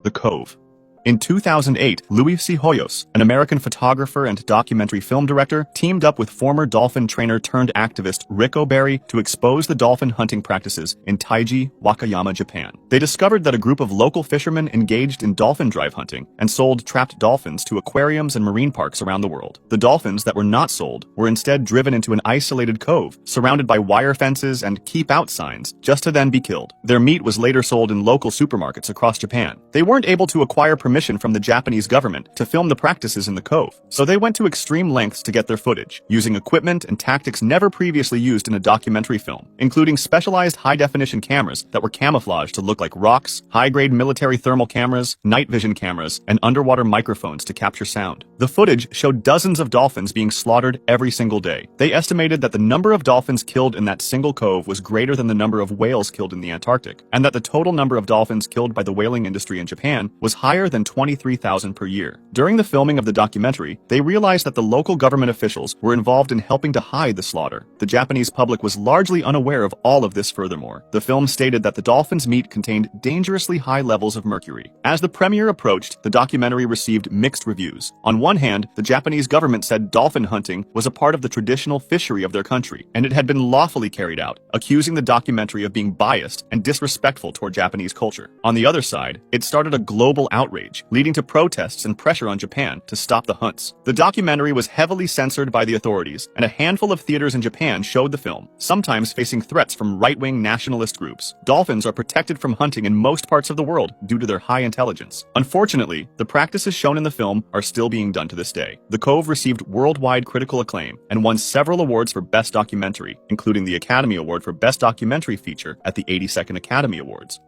The Cove. In 2008, Luis C. Hoyos, an American photographer and documentary film director, teamed up with former dolphin trainer-turned-activist Rick O'Barry to expose the dolphin hunting practices in Taiji, Wakayama, Japan. They discovered that a group of local fishermen engaged in dolphin drive hunting and sold trapped dolphins to aquariums and marine parks around the world. The dolphins that were not sold were instead driven into an isolated cove, surrounded by wire fences and keep out signs, just to then be killed. Their meat was later sold in local supermarkets across Japan. They weren't able to acquire permission from the Japanese government to film the practices in the cove, so they went to extreme lengths to get their footage, using equipment and tactics never previously used in a documentary film, including specialized high-definition cameras that were camouflaged to look like rocks, high-grade military thermal cameras, night vision cameras, and underwater microphones to capture sound. The footage showed dozens of dolphins being slaughtered every single day. They estimated that the number of dolphins killed in that single cove was greater than the number of whales killed in the Antarctic, and that the total number of dolphins killed by the whaling industry in Japan was higher than 23,000 per year. During the filming of the documentary, they realized that the local government officials were involved in helping to hide the slaughter. The Japanese public was largely unaware of all of this. Furthermore, the film stated that the dolphins' meat contained dangerously high levels of mercury. As the premiere approached, the documentary received mixed reviews. On one hand, the Japanese government said dolphin hunting was a part of the traditional fishery of their country, and it had been lawfully carried out, accusing the documentary of being biased and disrespectful toward Japanese culture. On the other side, it started a global outrage, leading to protests and pressure on Japan to stop the hunts. The documentary was heavily censored by the authorities, and a handful of theaters in Japan showed the film, sometimes facing threats from right-wing nationalist groups. Dolphins are protected from hunting in most parts of the world due to their high intelligence. Unfortunately, the practices shown in the film are still being done to this day. The Cove received worldwide critical acclaim and won several awards for Best Documentary, including the Academy Award for Best Documentary Feature at the 82nd Academy Awards.